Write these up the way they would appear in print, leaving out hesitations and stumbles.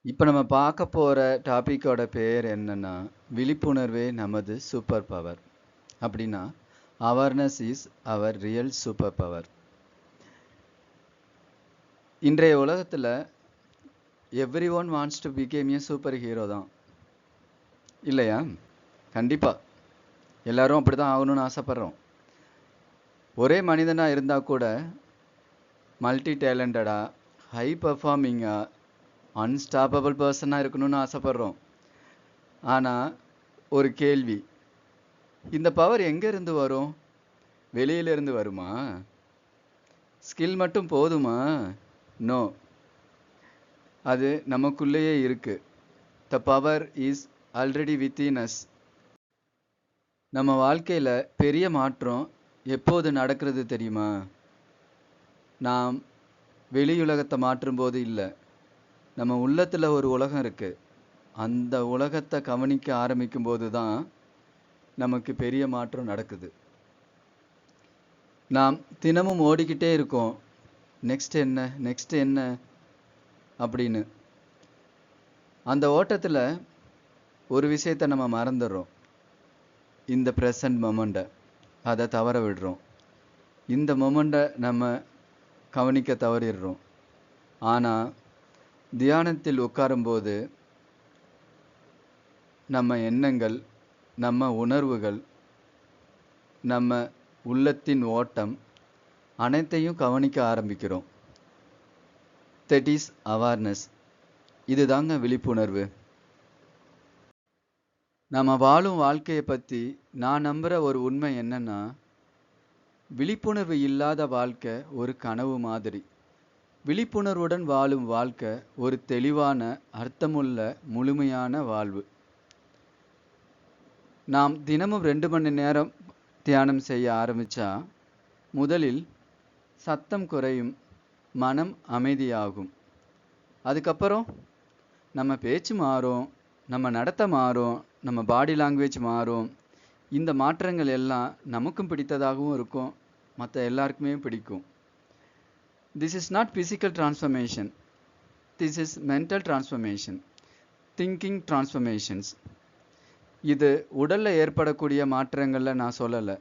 இப்போ நம்ம பார்க்க போகிற டாப்பிக்கோட பேர் என்னன்னா விழிப்புணர்வே நமது சூப்பர் பவர். அப்படின்னா awareness is our real superpower. இன்றைய உலகத்தில் everyone wants to become a superhero தான், இல்லையா? கண்டிப்பாக எல்லாரும் அப்படி தான் ஆகணும்னு ஆசைப்பட்றோம். ஒரே மனிதனாக இருந்தால் கூட மல்டி டேலண்டடாக, ஹை பர்ஃபார்மிங்காக, அன்ஸ்டாப்பபிள் பர்சனாக இருக்கணும்னு ஆசைப்பட்றோம். ஆனால் ஒரு கேள்வி, இந்த பவர் எங்கேருந்து வரும்? வெளியிலேருந்து வருமா? ஸ்கில் மட்டும் போதுமா? நோ, அது நமக்குள்ளேயே இருக்கு. The power is already within us. நம்ம வாழ்க்கையில் பெரிய மாற்றம் எப்போது நடக்கிறது தெரியுமா? நாம் வெளியுலகத்தை மாற்றும் போது இல்லை, நம்ம உள்ளத்தில் ஒரு உலகம் இருக்கு. அந்த உலகத்தை கவனிக்க ஆரம்பிக்கும் போது தான் நமக்கு பெரிய மாற்றம் நடக்குது. நாம் தினமும் ஓடிக்கிட்டே இருக்கோம், நெக்ஸ்ட் என்ன நெக்ஸ்ட் என்ன அப்படின்னு. அந்த ஓட்டத்தில் ஒரு விஷயத்தை நம்ம மறந்துடுறோம், இந்த ப்ரெசன்ட் மொமெண்ட்டை. அதை தவற விடுறோம். இந்த மொமெண்ட்டை நம்ம கவனிக்க தவறிடுறோம். ஆனால் தியானத்தில் உட்காரும்போது நம்ம எண்ணங்கள், நம்ம உணர்வுகள், நம்ம உள்ளத்தின் ஓட்டம் அனைத்தையும் கவனிக்க ஆரம்பிக்கிறோம். That is awareness. இதுதாங்க விழிப்புணர்வு. நம்ம வாழும் வாழ்க்கையை பற்றி நான் நம்புகிற ஒரு உண்மை என்னன்னா, விழிப்புணர்வு இல்லாத வாழ்க்கை ஒரு கனவு மாதிரி. விழிப்புணர்வுடன் வாழும் வாழ்க்கை ஒரு தெளிவான, அர்த்தமுள்ள, முழுமையான வாழ்வு. நாம் தினமும் 2 மணி நேரம் தியானம் செய்ய ஆரம்பித்தா முதலில் சத்தம் குறையும், மனம் அமைதியாகும். அதுக்கப்புறம் நம்ம பேச்சு மாறும், நம்ம நடத்தை மாறும், நம்ம பாடி லாங்குவேஜ் மாறும். இந்த மாற்றங்கள் எல்லாம் நமக்கும் பிடித்ததாகவும் இருக்கும், மற்ற எல்லாருக்குமே பிடிக்கும். This is not physical transformation. This is mental transformation. Thinking transformations. இது உடலில் ஏற்படக்கூடிய மாற்றங்களில் நான் சொல்லலை.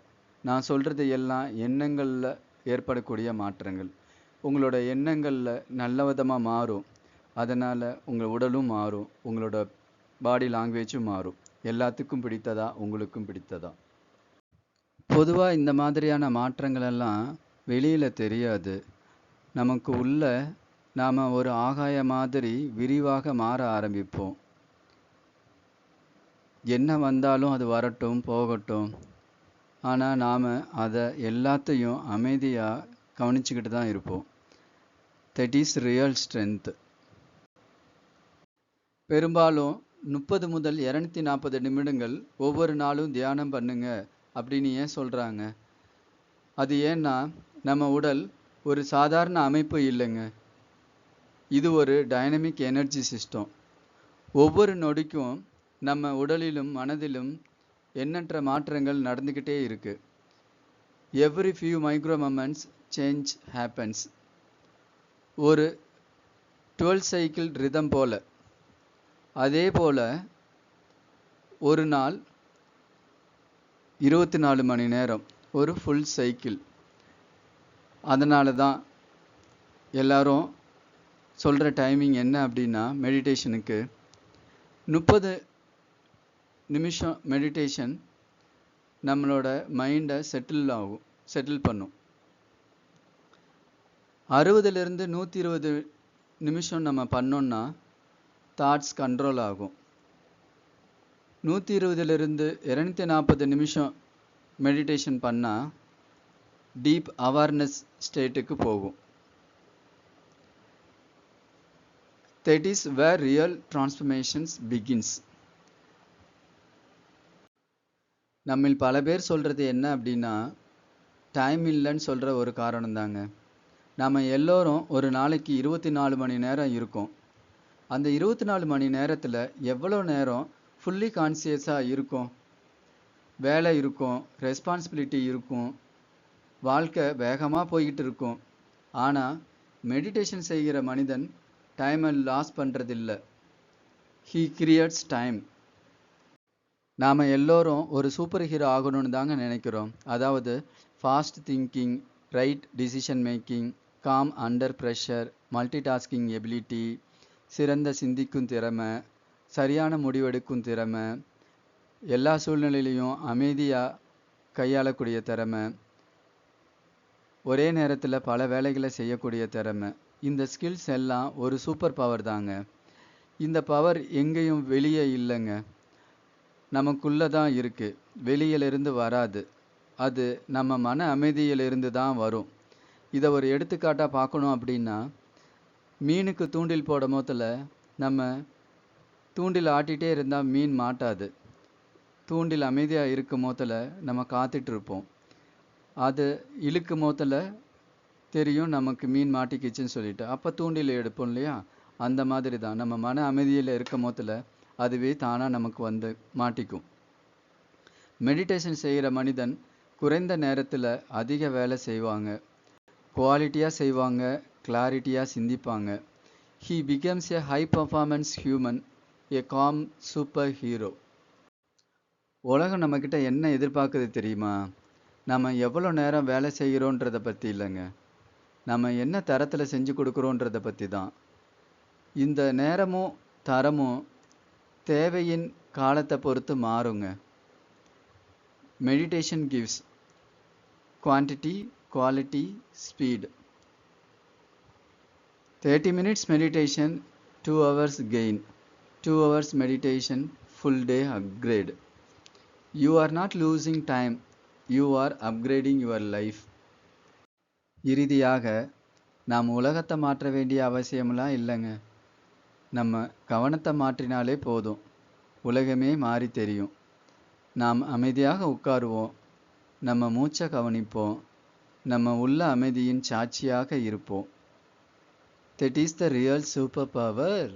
நான் சொல்கிறது எல்லாம் எண்ணங்களில் ஏற்படக்கூடிய மாற்றங்கள். உங்களோட எண்ணங்களில் நல்ல விதமாக மாறும், அதனால் உங்கள் உடலும் மாறும், உங்களோட பாடி லாங்குவேஜும் மாறும். எல்லாத்துக்கும் பிடித்ததா, உங்களுக்கும் பிடித்ததா. பொதுவாக இந்த மாதிரியான மாற்றங்கள் எல்லாம் வெளியில் தெரியாது. நமக்கு உள்ள நாம் ஒரு ஆகாய மாதிரி விரிவாக மாற ஆரம்பிப்போம். என்ன வந்தாலும் அது வரட்டும் போகட்டும், ஆனால் நாம் அதை எல்லாத்தையும் அமைதியாக கவனிச்சுக்கிட்டு தான் இருப்போம். That is real strength. பெரும்பாலும் 30 முதல் 240 நிமிடங்கள் ஒவ்வொரு நாளும் தியானம் பண்ணுங்க அப்படின்னு ஏன் சொல்கிறாங்க? அது ஏன்னா நம்ம உடல் ஒரு சாதாரண அமைப்பு இல்லைங்க, இது ஒரு டைனமிக் எனர்ஜி சிஸ்டம். ஒவ்வொரு நொடிக்கும் நம்ம உடலிலும் மனதிலும் எண்ணற்ற மாற்றங்கள் நடந்துக்கிட்டே இருக்கு. Every few micro moments change happens. ஒரு 12 சைக்கிள் ரிதம் போல. அதே போல் ஒரு நாள் 24 மணி நேரம் ஒரு ஃபுல் சைக்கிள். அதனால தான் எல்லாரும் சொல்கிற டைமிங் என்ன அப்படின்னா, மெடிடேஷனுக்கு 30 நிமிஷம் மெடிடேஷன் நம்மளோட மைண்டை செட்டில் பண்ணும். 60லேருந்து 120 நிமிஷம் நம்ம பண்ணோன்னா தாட்ஸ் கண்ட்ரோல் ஆகும். 120லேருந்து 240 நிமிஷம் மெடிடேஷன் பண்ணால் டீப் அவேர்னஸ் ஸ்டேட்டுக்கு போகும். That is where real transformations begins. நம்மில் பல பேர் சொல்கிறது என்ன அப்படின்னா, டைம் இல்லைன்னு சொல்கிற ஒரு காரணம் தாங்க. நம்ம எல்லோரும் ஒரு நாளைக்கு 24 மணி நேரம் இருக்கோம். அந்த 24 மணி நேரத்தில் எவ்வளோ நேரம் ஃபுல்லி கான்சியஸாக இருக்கும்? வேலை இருக்கும், ரெஸ்பான்சிபிலிட்டி இருக்கும், வாழ்க்கை வேகமாக போய்கிட்டு இருக்கும். ஆனால் மெடிடேஷன் செய்கிற மனிதன் டைமை லாஸ் பண்ணுறதில்ல. He creates time. நாம் எல்லோரும் ஒரு சூப்பர் ஹீரோ ஆகணும்னு தாங்க நினைக்கிறோம். அதாவது fast thinking, right decision making, com under pressure, multi tasking ability, சிறந்த சிந்திக்கும் திறமை, சரியான முடிவெடுக்கும் திறமை, எல்லா சூழ்நிலையிலையும் அமைதியாக கையாளக்கூடிய திறமை, ஒரே நேரத்தில் பல வேலைகளை செய்யக்கூடிய திறமை. இந்த ஸ்கில்ஸ் எல்லாம் ஒரு சூப்பர் பவர் தாங்க. இந்த பவர் எங்கேயும் வெளியே இல்லைங்க, நமக்குள்ளே தான் இருக்குது, வெளியிலிருந்து வராது. அது நம்ம மன அமைதியிலிருந்து தான் வரும். இதை ஒரு எடுத்துக்காட்டாக பார்க்கணும் அப்படின்னா, மீனுக்கு தூண்டில் போடும் போதில் நம்ம தூண்டில் ஆட்டிகிட்டே இருந்தால் மீன் மாட்டாது. தூண்டில் அமைதியாக இருக்கும் போதில் நம்ம காத்துட்ருப்போம். அது இழுக்கும் போதில் தெரியும் நமக்கு மீன் மாட்டிக்கிச்சுன்னு சொல்லிட்டு, அப்போ தூண்டில் எடுப்போம் இல்லையா? அந்த மாதிரி தான் நம்ம மன அமைதியில் இருக்கும் போதில் அதுவே தானாக நமக்கு வந்து மாட்டிக்கும். மெடிடேஷன் செய்கிற மனிதன் குறைந்த நேரத்தில் அதிக வேலை செய்வாங்க, குவாலிட்டியாக செய்வாங்க, கிளாரிட்டியாக சிந்திப்பாங்க. He becomes a high performance human, a calm super hero. உலகம் நம்மக்கிட்ட என்ன எதிர்பார்க்குது தெரியுமா? நம்ம எவ்வளோ நேரம் வேலை செய்கிறோன்றதை பற்றி இல்லைங்க, நம்ம என்ன தரத்தில் செஞ்சு கொடுக்குறோன்றதை பற்றி தான். இந்த நேரமும் தரமும் தேவையின் காலத்தை பொறுத்து மாறுங்க. Meditation gives quantity, quality, speed. 30 minutes meditation, 2 hours gain. 2 hours meditation, full day upgrade. You are not losing time, you are upgrading your life. இறுதியாக, நாம் உலகத்தை மாற்ற வேண்டிய அவசியமெல்லாம் இல்லைங்க. நம்ம கவனத்தை மாற்றினாலே போதும், உலகமே மாறி தெரியும். நாம் அமைதியாக உட்காருவோம், நம்ம மூச்சை கவனிப்போம், நம்ம உள்ள அமைதியின் சாட்சியாக இருப்போம். That is the real superpower.